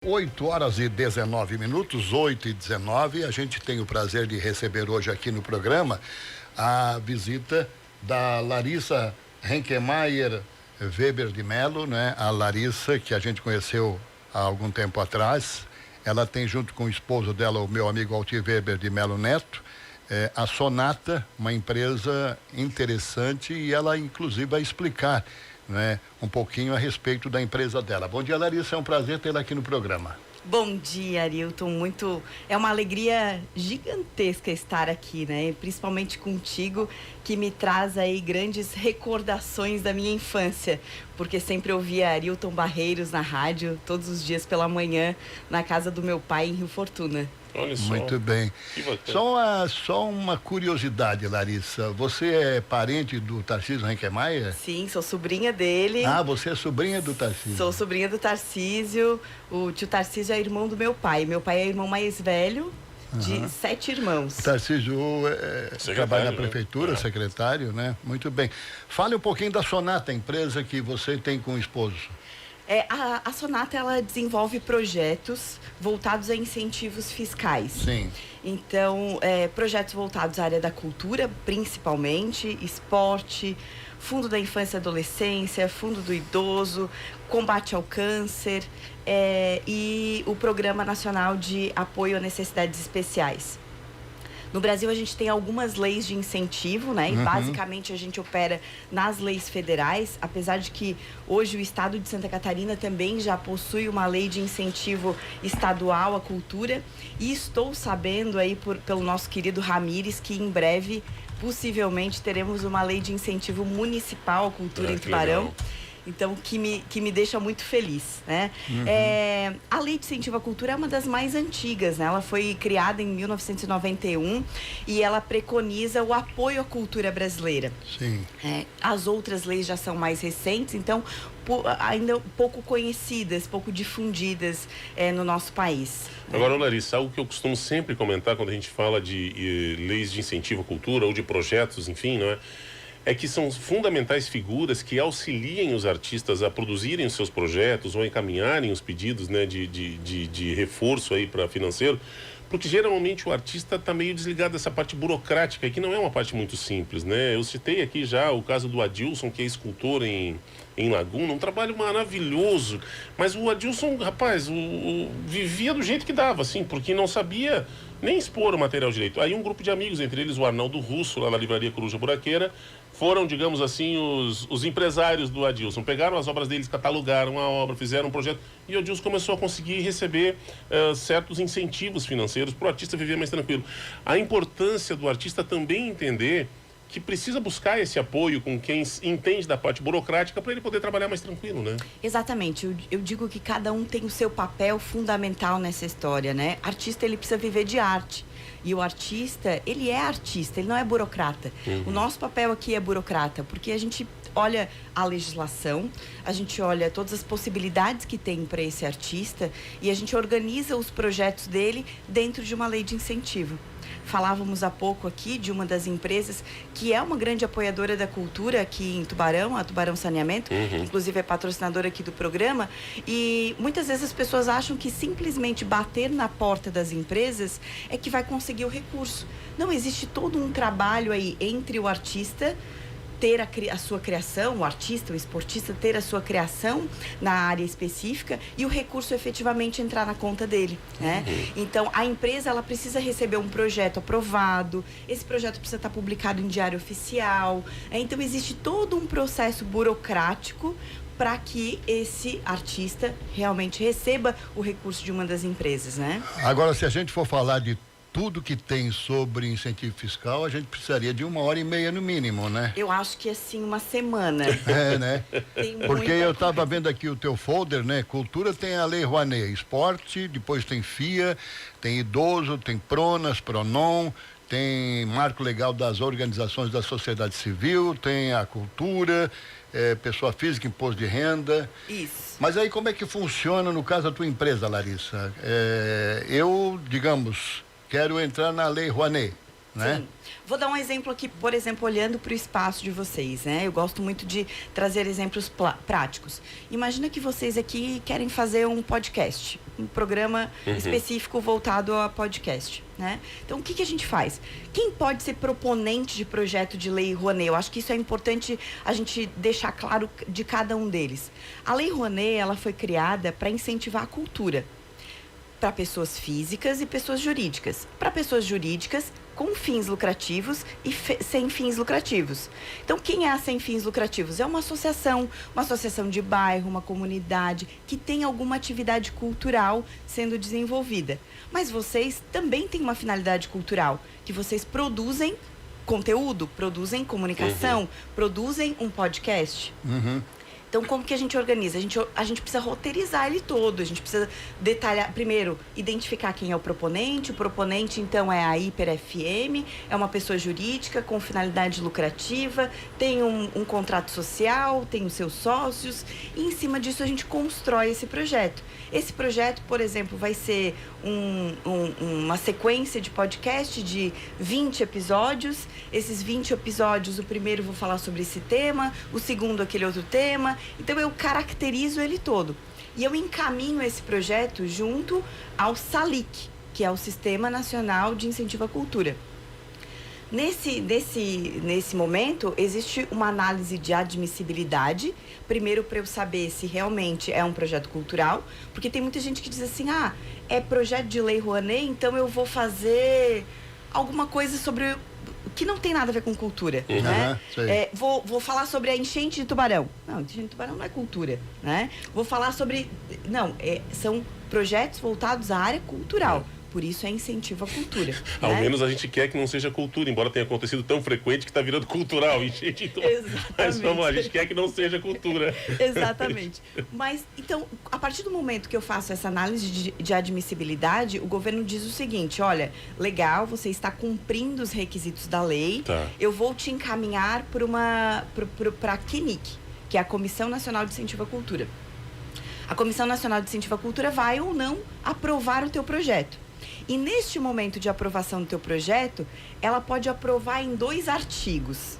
8h19, 8h19. A gente tem o prazer de receber hoje aqui no programa a visita da Larissa Henkemeyer Weber de Mello, né? A Larissa, que a gente conheceu há algum tempo atrás. Ela tem junto com o esposo dela, o meu amigo Altir Weber de Mello Neto, a Sonata, uma empresa interessante, e ela inclusive vai explicar, né, um pouquinho a respeito da empresa dela. Bom dia, Larissa, é um prazer tê-la aqui no programa. Bom dia, Arilton. É uma alegria gigantesca estar aqui, né? Principalmente contigo, que me traz aí grandes recordações da minha infância, porque sempre ouvia Arilton Barreiros na rádio, todos os dias pela manhã, na casa do meu pai em Rio Fortuna. Olha só. Muito bem. Só uma curiosidade, Larissa. Você é parente do Tarcísio Henkemeyer? Sim, sou sobrinha dele. Ah, você é sobrinha do Tarcísio? Sou sobrinha do Tarcísio. O tio Tarcísio é irmão do meu pai. Meu pai é irmão mais velho de 7 irmãos. O Tarcísio trabalha na prefeitura, secretário, né? Muito bem. Fale um pouquinho da Sonata, a empresa que você tem com o esposo. A Sonata, ela desenvolve projetos voltados a incentivos fiscais. Sim. Então, projetos voltados à área da cultura, principalmente, esporte, fundo da infância e adolescência, fundo do idoso, combate ao câncer, e o Programa Nacional de Apoio a Necessidades Especiais. No Brasil, a gente tem algumas leis de incentivo, né? E basicamente a gente opera nas leis federais, apesar de que hoje o estado de Santa Catarina também já possui uma lei de incentivo estadual à cultura. E estou sabendo aí pelo nosso querido Ramires que em breve, possivelmente, teremos uma lei de incentivo municipal à cultura em Tubarão. Legal. Então, que me deixa muito feliz, né? A Lei de Incentivo à Cultura é uma das mais antigas, né? Ela foi criada em 1991 e ela preconiza o apoio à cultura brasileira. Sim. As outras leis já são mais recentes, então ainda pouco conhecidas, pouco difundidas no nosso país. Agora, Larissa, algo que eu costumo sempre comentar quando a gente fala de leis de incentivo à cultura ou de projetos, enfim, não é? É que são fundamentais figuras que auxiliem os artistas a produzirem os seus projetos ou encaminharem os pedidos, né, de reforço aí para financeiro, porque geralmente o artista está meio desligado dessa parte burocrática, que não é uma parte muito simples, né? Eu citei aqui já o caso do Adilson, que é escultor em Laguna, um trabalho maravilhoso, mas o Adilson, rapaz, vivia do jeito que dava, assim, porque não sabia nem expor o material direito. Aí um grupo de amigos, entre eles o Arnaldo Russo, lá na livraria Coruja Buraqueira, foram, digamos assim, os empresários do Adilson. Pegaram as obras deles, catalogaram a obra, fizeram um projeto, e o Adilson começou a conseguir receber certos incentivos financeiros para o artista viver mais tranquilo. A importância do artista também entender que precisa buscar esse apoio com quem entende da parte burocrática para ele poder trabalhar mais tranquilo, né? Exatamente. Eu digo que cada um tem o seu papel fundamental nessa história, né? Artista, ele precisa viver de arte. E o artista, ele é artista, ele não é burocrata. O nosso papel aqui é burocrata, porque a gente olha a legislação, a gente olha todas as possibilidades que tem para esse artista e a gente organiza os projetos dele dentro de uma lei de incentivo. Falávamos há pouco aqui de uma das empresas que é uma grande apoiadora da cultura aqui em Tubarão, a Tubarão Saneamento, inclusive é patrocinadora aqui do programa, e muitas vezes as pessoas acham que simplesmente bater na porta das empresas é que vai conseguir o recurso. Não, existe todo um trabalho aí entre o artista ter a sua criação, o artista, o esportista ter a sua criação na área específica e o recurso efetivamente entrar na conta dele, né? Então, a empresa, ela precisa receber um projeto aprovado, esse projeto precisa estar publicado em diário oficial, então existe todo um processo burocrático para que esse artista realmente receba o recurso de uma das empresas, né? Agora, se a gente for falar de tudo que tem sobre incentivo fiscal, a gente precisaria de 1h30 no mínimo, né? Eu acho que assim, uma semana. Né? Porque eu estava vendo aqui o teu folder, né? Cultura tem a Lei Rouanet, esporte, depois tem FIA, tem idoso, tem Pronas, Pronon, tem marco legal das organizações da sociedade civil, tem a cultura, pessoa física, imposto de renda. Isso. Mas aí como é que funciona no caso da tua empresa, Larissa? Eu, digamos, quero entrar na Lei Rouanet. né? Sim. Vou dar um exemplo aqui, por exemplo, olhando para o espaço de vocês, né? Eu gosto muito de trazer exemplos práticos. Imagina que vocês aqui querem fazer um podcast, um programa específico voltado a podcast, né? Então, o que a gente faz? Quem pode ser proponente de projeto de lei Rouanet? Eu acho que isso é importante a gente deixar claro de cada um deles. A lei Rouanet, ela foi criada para incentivar a cultura para pessoas físicas e pessoas jurídicas. Para pessoas jurídicas, com fins lucrativos e sem fins lucrativos. Então, quem é a sem fins lucrativos? É uma associação de bairro, uma comunidade que tem alguma atividade cultural sendo desenvolvida. Mas vocês também têm uma finalidade cultural, que vocês produzem conteúdo, produzem comunicação, produzem um podcast. Então, como que a gente organiza? A gente precisa roteirizar ele todo, a gente precisa detalhar, primeiro, identificar quem é o proponente. O proponente, então, é a Hiper FM, é uma pessoa jurídica com finalidade lucrativa, tem um contrato social, tem os seus sócios, e em cima disso a gente constrói esse projeto. Esse projeto, por exemplo, vai ser uma sequência de podcast de 20 episódios. Esses 20 episódios, o primeiro eu vou falar sobre esse tema, o segundo aquele outro tema. Então, eu caracterizo ele todo. E eu encaminho esse projeto junto ao SALIC, que é o Sistema Nacional de Incentivo à Cultura. Nesse momento, existe uma análise de admissibilidade. Primeiro, para eu saber se realmente é um projeto cultural. Porque tem muita gente que diz assim, é projeto de lei Rouanet, então eu vou fazer alguma coisa sobre... que não tem nada a ver com cultura, né? Vou falar sobre a enchente de Tubarão. Não, enchente de Tubarão não é cultura, né? Vou falar sobre... Não, são projetos voltados à área cultural. Por isso é incentivo à cultura. Ao né? menos a gente quer que não seja cultura, embora tenha acontecido tão frequente que está virando cultural. Mas vamos lá, a gente quer que não seja cultura. Exatamente. Mas, então, a partir do momento que eu faço essa análise de admissibilidade, o governo diz o seguinte, olha, legal, você está cumprindo os requisitos da lei, eu vou te encaminhar para a CNIC, que é a Comissão Nacional de Incentivo à Cultura. A Comissão Nacional de Incentivo à Cultura vai ou não aprovar o teu projeto. E neste momento de aprovação do teu projeto, ela pode aprovar em 2 artigos.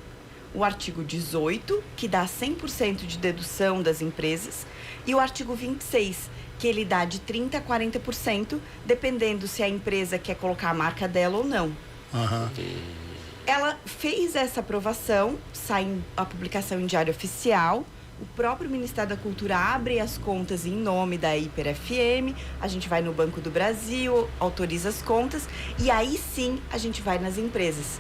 O artigo 18, que dá 100% de dedução das empresas, e o artigo 26, que ele dá de 30% a 40%, dependendo se a empresa quer colocar a marca dela ou não. Ela fez essa aprovação, sai a publicação em Diário Oficial. O próprio Ministério da Cultura abre as contas em nome da Hiper FM, a gente vai no Banco do Brasil, autoriza as contas e aí sim a gente vai nas empresas.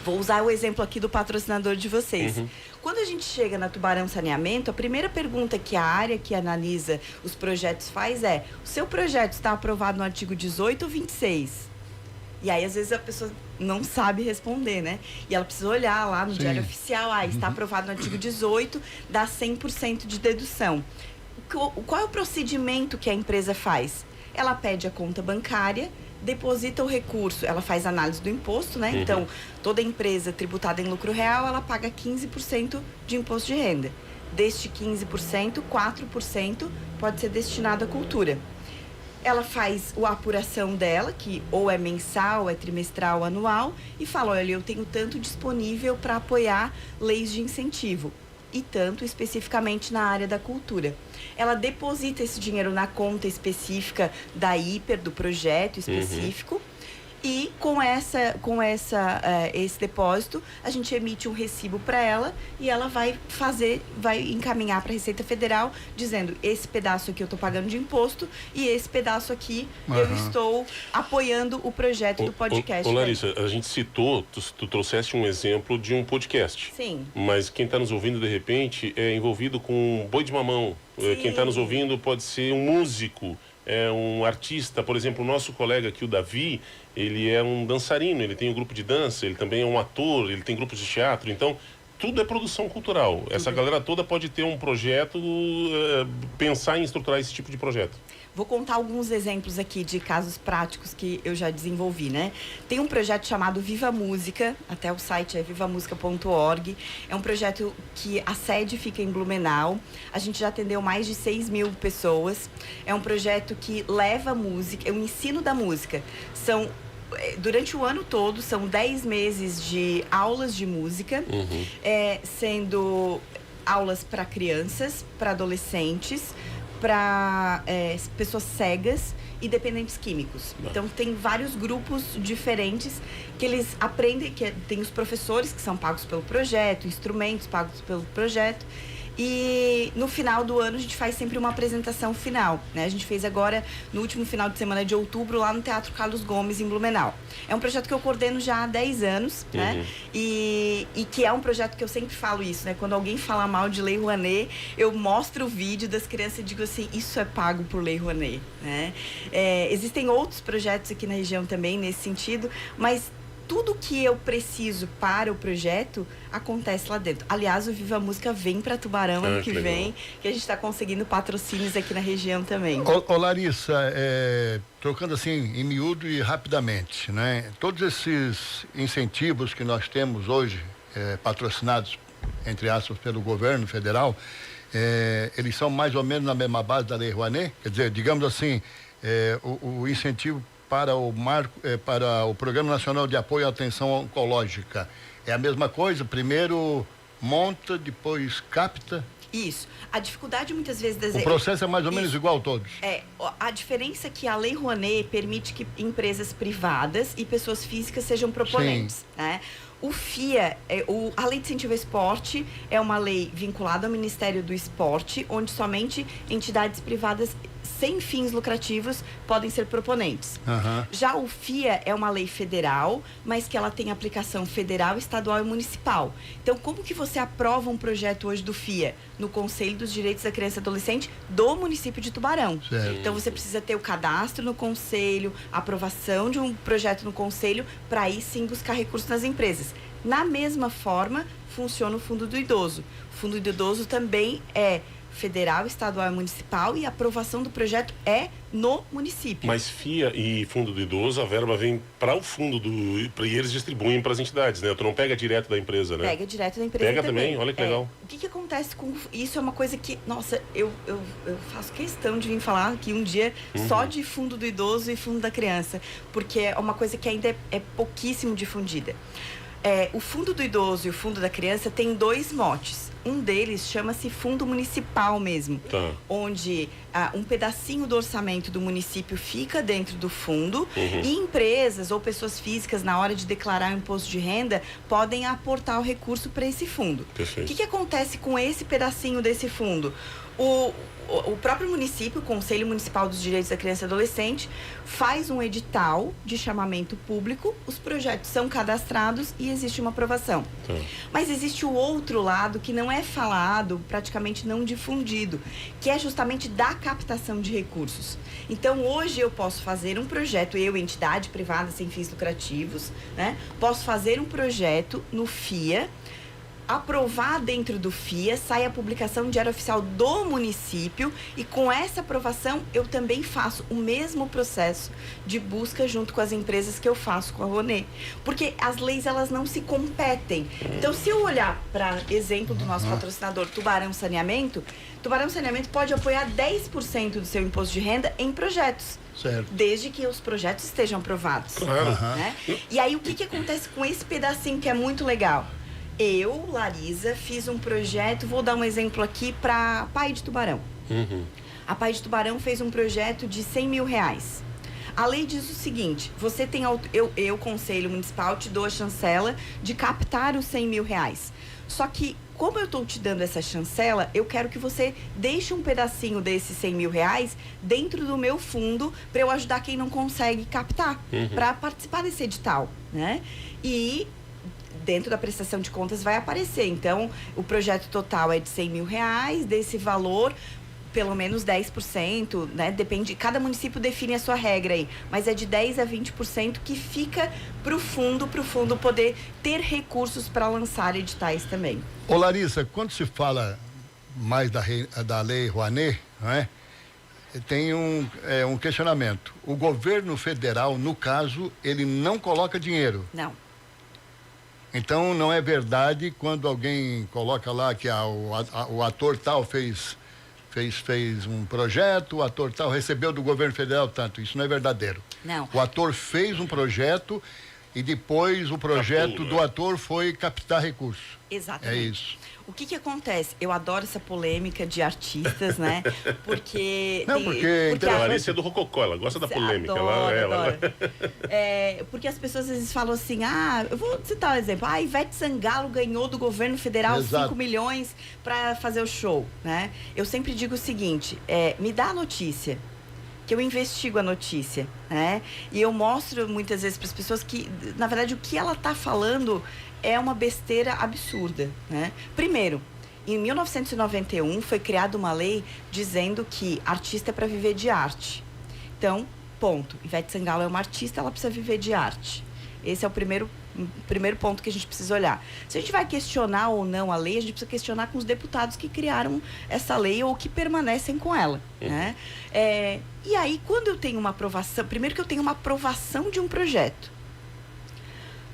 Vou usar o exemplo aqui do patrocinador de vocês. Quando a gente chega na Tubarão Saneamento, a primeira pergunta que a área que analisa os projetos faz é: o seu projeto está aprovado no artigo 18 ou 26? E aí, às vezes, a pessoa não sabe responder, né? E ela precisa olhar lá no Diário Oficial, está aprovado no artigo 18, dá 100% de dedução. Qual é o procedimento que a empresa faz? Ela pede a conta bancária, deposita o recurso, ela faz análise do imposto, né? Então, toda empresa tributada em lucro real, ela paga 15% de imposto de renda. Deste 15%, 4% pode ser destinado à cultura. Ela faz a apuração dela, que ou é mensal, é trimestral, ou anual, e fala, olha, eu tenho tanto disponível para apoiar leis de incentivo, e tanto especificamente na área da cultura. Ela deposita esse dinheiro na conta específica da Hiper, do projeto específico, e com esse depósito, a gente emite um recibo para ela e ela vai encaminhar para a Receita Federal, dizendo, esse pedaço aqui eu estou pagando de imposto e esse pedaço aqui eu estou apoiando o projeto do podcast. Larissa, a gente citou, tu trouxeste um exemplo de um podcast. Sim. Mas quem está nos ouvindo, de repente, é envolvido com boi de mamão. Sim. Quem está nos ouvindo pode ser um músico, é um artista. Por exemplo, o nosso colega aqui, o Davi, ele é um dançarino, ele tem um grupo de dança, ele também é um ator, ele tem grupos de teatro. Então, tudo é produção cultural. Essa galera toda pode ter um projeto, pensar em estruturar esse tipo de projeto. Vou contar alguns exemplos aqui de casos práticos que eu já desenvolvi, né? Tem um projeto chamado Viva Música, até o site é vivamusica.org. É um projeto que a sede fica em Blumenau. A gente já atendeu mais de 6.000 pessoas. É um projeto que leva música, é o ensino da música. São durante o ano todo, são 10 meses de aulas de música, sendo aulas para crianças, para adolescentes, para pessoas cegas e dependentes químicos. Então, tem vários grupos diferentes que eles aprendem, que tem os professores que são pagos pelo projeto, instrumentos pagos pelo projeto. E no final do ano a gente faz sempre uma apresentação final, né? A gente fez agora no último final de semana de outubro lá no Teatro Carlos Gomes, em Blumenau. É um projeto que eu coordeno já há 10 anos, né? E que é um projeto que eu sempre falo isso, né? Quando alguém fala mal de Lei Rouanet, eu mostro o vídeo das crianças e digo assim, isso é pago por Lei Rouanet, né? Existem outros projetos aqui na região também nesse sentido, mas tudo que eu preciso para o projeto acontece lá dentro. Aliás, o Viva Música vem para Tubarão ano que vem, que a gente está conseguindo patrocínios aqui na região também. Ô Larissa, trocando assim em miúdo e rapidamente, né? Todos esses incentivos que nós temos hoje, patrocinados, entre aspas, pelo governo federal, eles são mais ou menos na mesma base da Lei Rouanet? Quer dizer, digamos assim, o incentivo para para o Programa Nacional de Apoio à Atenção Oncológica. É a mesma coisa? Primeiro monta, depois capta? Isso. A dificuldade muitas vezes... O processo é mais ou menos igual a todos? A diferença é que a Lei Rouanet permite que empresas privadas e pessoas físicas sejam proponentes, né? O FIA, a Lei de Incentivo ao Esporte, é uma lei vinculada ao Ministério do Esporte, onde somente entidades privadas sem fins lucrativos podem ser proponentes. Já o FIA é uma lei federal, mas que ela tem aplicação federal, estadual e municipal. Então, como que você aprova um projeto hoje do FIA? No Conselho dos Direitos da Criança e Adolescente do município de Tubarão. Certo. Então, você precisa ter o cadastro no conselho, a aprovação de um projeto no conselho, para aí sim buscar recursos nas empresas. Na mesma forma, funciona o Fundo do Idoso. O Fundo do Idoso também é federal, estadual e municipal, e a aprovação do projeto é no município. Mas FIA e Fundo do Idoso, a verba vem para o fundo e eles distribuem para as entidades, né? Tu não pega direto da empresa, né? Pega direto da empresa. Pega também, olha que legal. O que acontece com isso? É uma coisa que, nossa, eu faço questão de vir falar aqui um dia só de Fundo do Idoso e Fundo da Criança, porque é uma coisa que ainda é pouquíssimo difundida. O Fundo do Idoso e o Fundo da Criança têm 2 motes. Um deles chama-se Fundo Municipal mesmo, onde um pedacinho do orçamento do município fica dentro do fundo e empresas ou pessoas físicas, na hora de declarar o imposto de renda, podem aportar o recurso para esse fundo. Perfeito. O que acontece com esse pedacinho desse fundo? O próprio município, o Conselho Municipal dos Direitos da Criança e Adolescente, faz um edital de chamamento público, os projetos são cadastrados e existe uma aprovação. Mas existe o outro lado que não é falado, praticamente não difundido, que é justamente da captação de recursos. Então, hoje eu posso fazer um projeto, entidade privada sem fins lucrativos, né? Posso fazer um projeto no FIA, aprovar dentro do FIA, sai a publicação em Diário Oficial do município, e com essa aprovação eu também faço o mesmo processo de busca junto com as empresas que eu faço com a Rouanet. Porque as leis, elas não se competem. Então, se eu olhar para exemplo do nosso patrocinador Tubarão Saneamento pode apoiar 10% do seu imposto de renda em projetos. Certo. Desde que os projetos estejam aprovados. Né? E aí, o que acontece com esse pedacinho que é muito legal? Eu, Larisa, fiz um projeto, vou dar um exemplo aqui para Pai de Tubarão. A Pai de Tubarão fez um projeto de R$100 mil. A lei diz o seguinte, você tem, eu, Conselho Municipal, te dou a chancela de captar os R$100 mil. Só que, como eu estou te dando essa chancela, eu quero que você deixe um pedacinho desses R$100 mil dentro do meu fundo para eu ajudar quem não consegue captar, para participar desse edital, né? E dentro da prestação de contas vai aparecer. Então, o projeto total é de R$100 mil, desse valor, pelo menos 10%, né? Depende, cada município define a sua regra aí, mas é de 10% a 20% que fica para o fundo poder ter recursos para lançar editais também. Ô Larissa, quando se fala mais da Lei Rouanet, não é? Tem um questionamento. O governo federal, no caso, ele não coloca dinheiro. Não. Então, não é verdade quando alguém coloca lá que o ator tal fez fez um projeto, o ator tal recebeu do governo federal tanto. Isso não é verdadeiro. Não. O ator fez um projeto e depois o projeto do ator foi captar recursos. Exatamente. É isso. O que acontece? Eu adoro essa polêmica de artistas, né? Porque... Não, porque A Larissa é do rococó, ela gosta da polêmica. Adoro. Porque as pessoas às vezes falam assim, eu vou citar um exemplo, Ivete Sangalo ganhou do governo federal 5 milhões para fazer o show, né? Eu sempre digo o seguinte, me dá a notícia, que eu investigo a notícia, né? E eu mostro muitas vezes para as pessoas que, na verdade, o que ela está falando é uma besteira absurda, né? Primeiro, em 1991 foi criada uma lei dizendo que artista é para viver de arte. Então, ponto. Ivete Sangalo é uma artista, ela precisa viver de arte. Esse é o primeiro ponto que a gente precisa olhar. Se a gente vai questionar ou não a lei, a gente precisa questionar com os deputados que criaram essa lei ou que permanecem com ela, né? E aí, quando eu tenho uma aprovação... Primeiro que eu tenho uma aprovação de um projeto.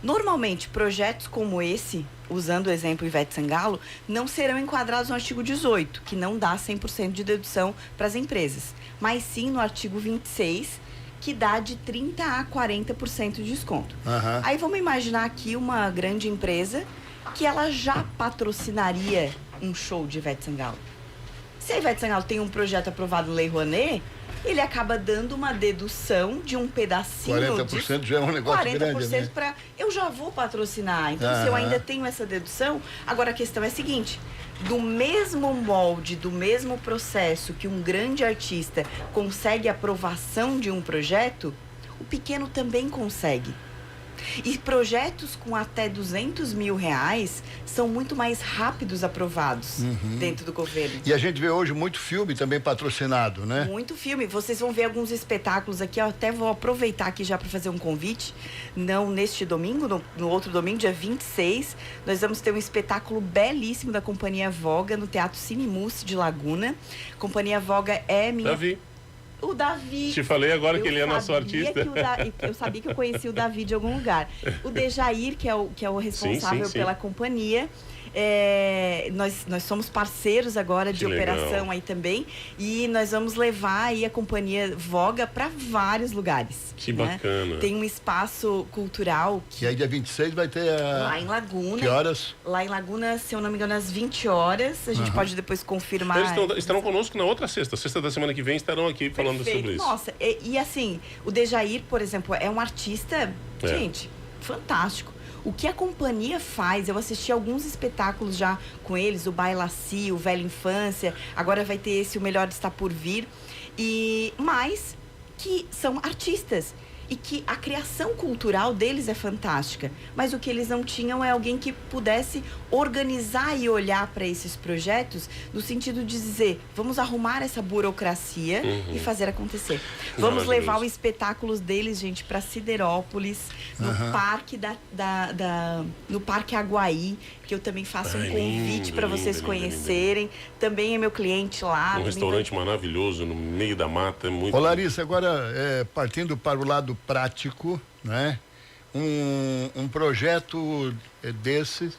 Normalmente, projetos como esse, usando o exemplo Ivete Sangalo, não serão enquadrados no artigo 18, que não dá 100% de dedução para as empresas, mas sim no artigo 26, que dá de 30% a 40% de desconto. Aí vamos imaginar aqui uma grande empresa que ela já patrocinaria um show de Ivete Sangalo. Se a Ivete Sangalo tem um projeto aprovado no Lei Rouanet, ele acaba dando uma dedução de um pedacinho 40% já é um negócio 40% grande, né? para eu já vou patrocinar. Então, se eu ainda tenho essa dedução, agora a questão é a seguinte, do mesmo molde, do mesmo processo que um grande artista consegue aprovação de um projeto, o pequeno também consegue. E projetos com até 200 mil reais são muito mais rápidos aprovados dentro do governo. E a gente vê hoje muito filme também patrocinado, né? Muito filme. Vocês vão ver alguns espetáculos aqui. Eu até vou aproveitar aqui já para fazer um convite. Não neste domingo, no outro domingo, dia 26, nós vamos ter um espetáculo belíssimo da Companhia Voga no Teatro Cinemus de Laguna. Companhia Voga é minha... Davi. O Davi. Te falei agora que ele é nosso artista. Eu sabia que eu conhecia o Davi de algum lugar. O Dejair, que é o responsável sim. pela companhia. Nós somos parceiros agora de operação aí também. E nós vamos levar aí a Companhia Voga para vários lugares. Que né? bacana. Tem um espaço cultural. E aí dia 26 vai ter lá em Laguna. Que horas? Lá em Laguna, se eu não me engano, às 20 horas. A gente pode depois confirmar. Eles estarão conosco na outra sexta. Sexta da semana que vem estarão aqui falando sobre isso. Nossa, e assim, o Dejair, por exemplo, é um artista, gente, fantástico. O que a companhia faz, eu assisti alguns espetáculos já com eles, o Bailaci, o Velha Infância, agora vai ter esse O Melhor Está Por Vir, mas que são artistas. E que a criação cultural deles é fantástica. Mas o que eles não tinham é alguém que pudesse organizar e olhar para esses projetos no sentido de dizer, vamos arrumar essa burocracia e fazer acontecer. Vamos levar os espetáculos deles, gente, para Siderópolis, no parque no Parque Aguaí, que eu também faço um convite para vocês conhecerem. Lindo. Também é meu cliente lá. Um restaurante maravilhoso no meio da mata, é muito. Ô Larissa, agora partindo para o lado prático, né? Um projeto desse,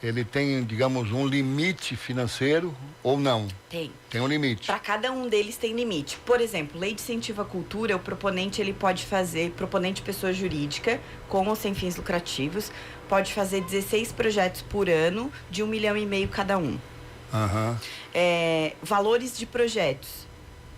ele tem, digamos, um limite financeiro ou não? Tem. Tem um limite. Para cada um deles tem limite. Por exemplo, lei de incentivo à cultura, o proponente ele pode fazer, proponente pessoa jurídica, com ou sem fins lucrativos, pode fazer 16 projetos por ano, de 1,5 milhão cada um. Valores de projetos.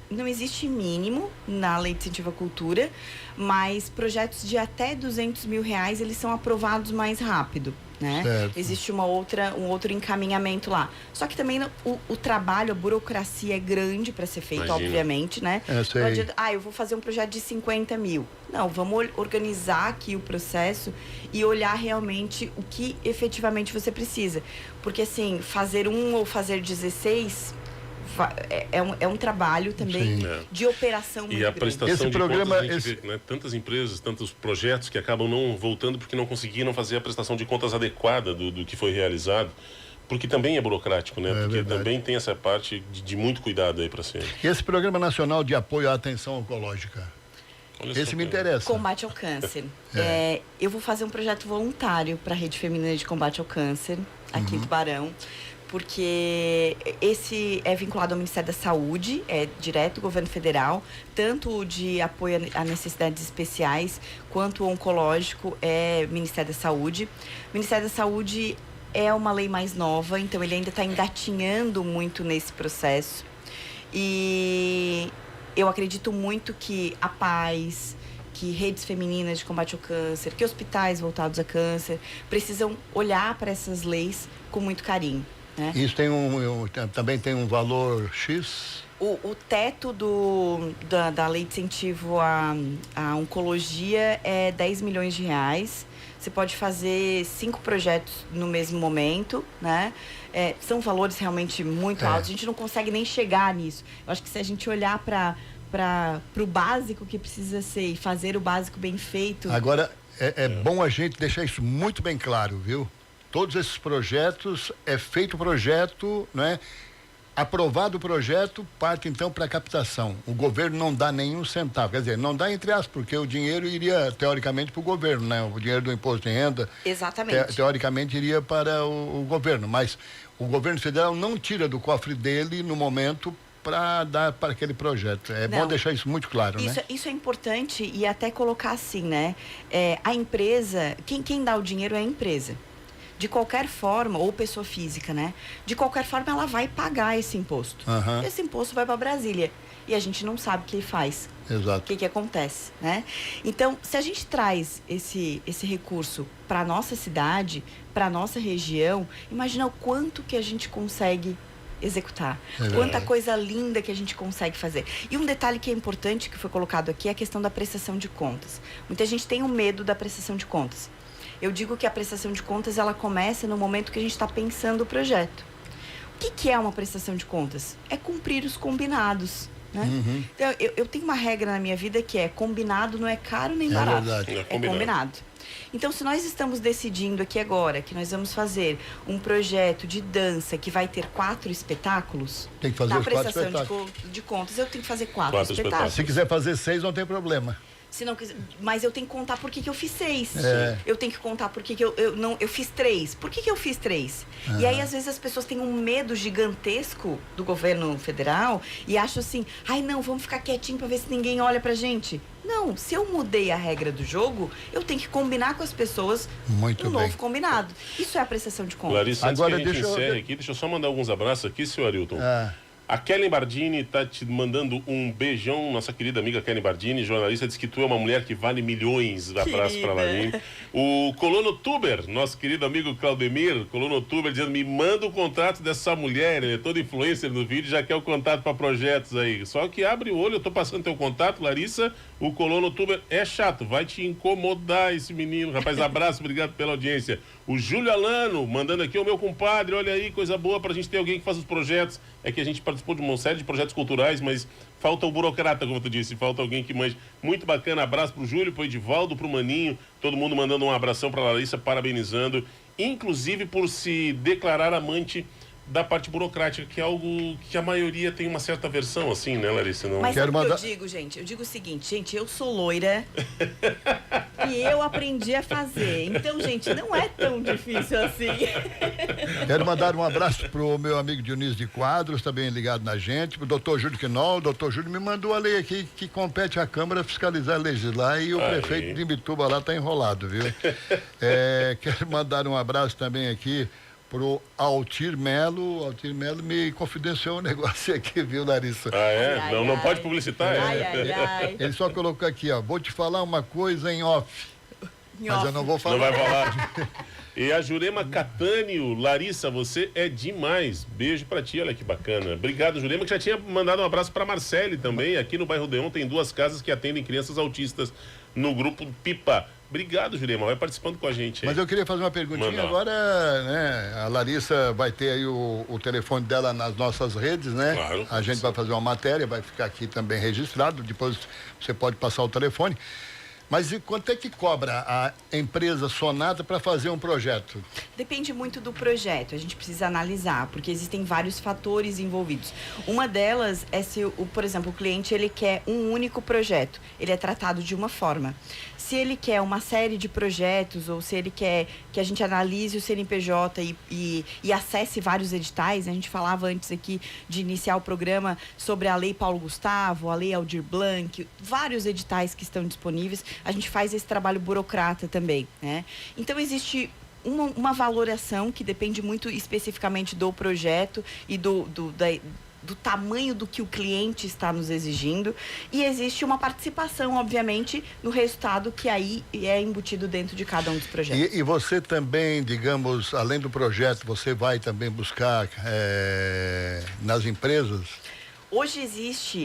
Não existe mínimo na lei de incentivo à cultura, mas projetos de até 200 mil reais, eles são aprovados mais rápido, né? Certo. Existe um outro encaminhamento lá. Só que também o trabalho, a burocracia é grande para ser feito, obviamente, né? Não adianta, eu vou fazer um projeto de 50 mil. Não, vamos organizar aqui o processo e olhar realmente o que efetivamente você precisa. Porque, assim, fazer um ou fazer 16... É um trabalho também de operação muito grande. E a prestação de contas, a gente vê, né? Tantas empresas, tantos projetos que acabam não voltando porque não conseguiram fazer a prestação de contas adequada do que foi realizado, porque também é burocrático, né? Porque também tem essa parte de muito cuidado aí para ser. E esse Programa Nacional de Apoio à Atenção Oncológica? Esse me interessa. Combate ao câncer. Eu vou fazer um projeto voluntário para a Rede Feminina de Combate ao Câncer, aqui em Tubarão, porque esse é vinculado ao Ministério da Saúde, é direto do governo federal, tanto de apoio a necessidades especiais, quanto o oncológico é Ministério da Saúde. O Ministério da Saúde é uma lei mais nova, então ele ainda está engatinhando muito nesse processo. E eu acredito muito que a paz, que redes femininas de combate ao câncer, que hospitais voltados a câncer, precisam olhar para essas leis com muito carinho, né? Isso também tem um valor X? O teto da lei de incentivo à oncologia é 10 milhões de reais. Você pode fazer 5 projetos no mesmo momento, né? São valores realmente muito altos. A gente não consegue nem chegar nisso. Eu acho que se a gente olhar para o básico que precisa ser e fazer o básico bem feito... Agora, é bom a gente deixar isso muito bem claro, viu? Todos esses projetos, é feito o projeto, né? Aprovado o projeto, parte então para a captação. O governo não dá nenhum centavo, quer dizer, não dá entre aspas, porque o dinheiro iria teoricamente para o governo, né? O dinheiro do imposto de renda, exatamente, teoricamente iria para o governo, mas o governo federal não tira do cofre dele no momento para dar para aquele projeto. Bom deixar isso muito claro, né? Isso é importante e até colocar assim, né? A empresa, quem dá o dinheiro é a empresa. De qualquer forma, ou pessoa física, né? De qualquer forma, ela vai pagar esse imposto. Esse imposto vai para Brasília. E a gente não sabe o que ele faz. Exato. O que acontece, né? Então, se a gente traz esse recurso para a nossa cidade, para a nossa região, imagina o quanto que a gente consegue executar. Quanta coisa linda que a gente consegue fazer. E um detalhe que é importante, que foi colocado aqui, é a questão da prestação de contas. Muita gente tem um medo da prestação de contas. Eu digo que a prestação de contas, ela começa no momento que a gente está pensando o projeto. O que é uma prestação de contas? É cumprir os combinados, né? Então, eu tenho uma regra na minha vida que é: combinado não é caro nem barato. Verdade. É combinado. Então, se nós estamos decidindo aqui agora que nós vamos fazer um projeto de dança que vai ter 4 espetáculos, tem que fazer na os 4 prestação espetáculos. De contas, eu tenho que fazer 4 espetáculos. Se quiser fazer 6, não tem problema. Se não quiser, mas eu tenho que contar por que eu fiz 6. Eu tenho que contar por que eu fiz 3. Por que eu fiz 3? E aí, às vezes, as pessoas têm um medo gigantesco do governo federal e acham assim: ai, não, vamos ficar quietinho para ver se ninguém olha pra gente. Não, se eu mudei a regra do jogo, eu tenho que combinar com as pessoas novo combinado. Isso é a prestação de contas. Larissa, antes agora, que a gente encerre aqui, deixa eu só mandar alguns abraços aqui, senhor Arilton. A Kelly Bardini tá te mandando um beijão, nossa querida amiga Kelly Bardini, jornalista, diz que tu é uma mulher que vale milhões. Abraço pra Larim. O Colono Tuber, nosso querido amigo Claudemir, Colono Tuber, dizendo: me manda o contato dessa mulher, ele é todo influencer no vídeo, já quer o contato para projetos aí. Só que abre o olho, eu tô passando teu contato, Larissa, o Colono Tuber é chato, vai te incomodar esse menino. Rapaz, abraço, obrigado pela audiência. O Júlio Alano, mandando aqui: o meu compadre, olha aí, coisa boa pra gente ter alguém que faz os projetos. É que a gente participou de uma série de projetos culturais, mas falta o burocrata, como tu disse, falta alguém que manje. Muito bacana, abraço pro Júlio, pro Edivaldo, pro Maninho, todo mundo mandando um abração pra Larissa, parabenizando, inclusive por se declarar amante da parte burocrática, que é algo que a maioria tem uma certa versão, assim, né, Larissa? Não... Mas sabe o que eu digo, gente? Eu digo o seguinte: gente, eu sou loira e eu aprendi a fazer. Então, gente, não é tão difícil assim. Quero mandar um abraço pro meu amigo Dionísio de Quadros, também ligado na gente, pro doutor Júlio Quinol. O doutor Júlio me mandou a lei aqui que compete à Câmara fiscalizar, legislar, e o prefeito de Imbituba lá tá enrolado, viu? Quero mandar um abraço também aqui pro Altir Melo. O Altir Melo me confidenciou um negócio aqui, viu, Larissa? Não pode publicitar? Ele só colocou aqui, ó: vou te falar uma coisa em off. Mas eu não vou falar. Não vai falar. E a Jurema Catânio: Larissa, você é demais. Beijo pra ti, olha que bacana. Obrigado, Jurema, que já tinha mandado um abraço pra Marcele também. Aqui no bairro Deon tem 2 casas que atendem crianças autistas no grupo Pipa. Obrigado, Jurema, vai participando com a gente aí. Mas eu queria fazer uma perguntinha agora, né? A Larissa vai ter aí o telefone dela nas nossas redes, né? Claro. A gente vai fazer uma matéria, vai ficar aqui também registrado, depois você pode passar o telefone. Mas e quanto é que cobra a empresa Sonata para fazer um projeto? Depende muito do projeto, a gente precisa analisar, porque existem vários fatores envolvidos. Uma delas é se, por exemplo, o cliente ele quer um único projeto, ele é tratado de uma forma. Se ele quer uma série de projetos, ou se ele quer que a gente analise o CNPJ e acesse vários editais, a gente falava antes aqui de iniciar o programa sobre a Lei Paulo Gustavo, a Lei Aldir Blanc, vários editais que estão disponíveis, a gente faz esse trabalho burocrata também, né? Então, existe uma valoração que depende muito especificamente do projeto e do tamanho do que o cliente está nos exigindo, e existe uma participação, obviamente, no resultado que aí é embutido dentro de cada um dos projetos. E você também, digamos, além do projeto, você vai também buscar nas empresas? Hoje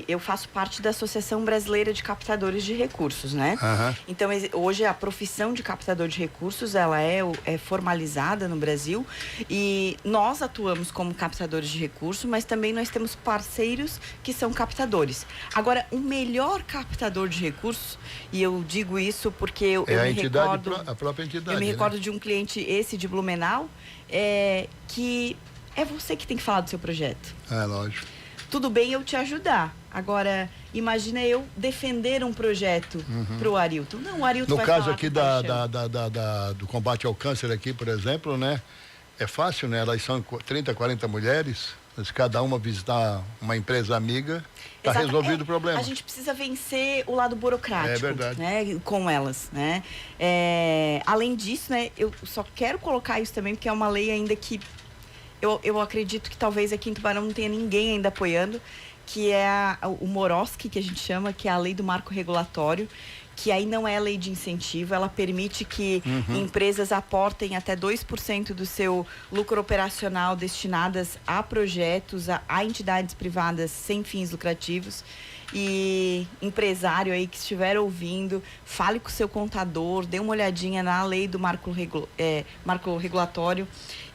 eu faço parte da Associação Brasileira de Captadores de Recursos, né? Aham. Então, hoje a profissão de captador de recursos, ela é formalizada no Brasil, e nós atuamos como captadores de recursos, mas também nós temos parceiros que são captadores. Agora, o melhor captador de recursos, e eu digo isso porque eu É a me entidade, recordo... a própria entidade, Eu me né? recordo de um cliente, esse de Blumenau, que é você que tem que falar do seu projeto. É, lógico. Tudo bem eu te ajudar. Agora, imagina eu defender um projeto para o Arilton. Não, o Arilton No vai caso falar aqui com paixão. do combate ao câncer aqui, por exemplo, né? É fácil, né? Elas são 30, 40 mulheres, mas cada uma visitar uma empresa amiga, está Exato. resolvido o problema. A gente precisa vencer o lado burocrático, É verdade. né, com elas, né? Além disso, né, eu só quero colocar isso também, porque é uma lei ainda que eu acredito que talvez aqui em Tubarão não tenha ninguém ainda apoiando, que é o Moroski, que a gente chama, que é a lei do marco regulatório, que aí não é lei de incentivo, ela permite que empresas aportem até 2% do seu lucro operacional destinadas a projetos, a entidades privadas sem fins lucrativos. E empresário aí que estiver ouvindo, fale com o seu contador, dê uma olhadinha na lei do marco regulatório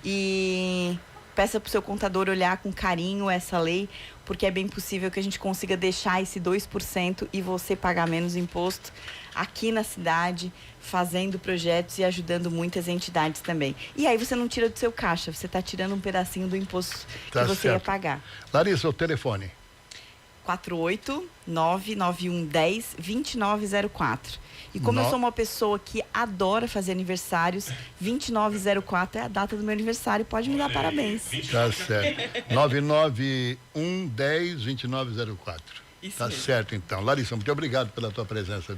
e peça para o seu contador olhar com carinho essa lei, porque é bem possível que a gente consiga deixar esse 2% e você pagar menos imposto aqui na cidade, fazendo projetos e ajudando muitas entidades também. E aí você não tira do seu caixa, você está tirando um pedacinho do imposto Tá que você ia certo. pagar. Larissa, o telefone. 48991102904. E como eu sou uma pessoa que adora fazer aniversários, 2904 é a data do meu aniversário, pode me dar parabéns. Tá certo. 99110-2904. Isso Tá mesmo. certo, então. Larissa, muito obrigado pela tua presença.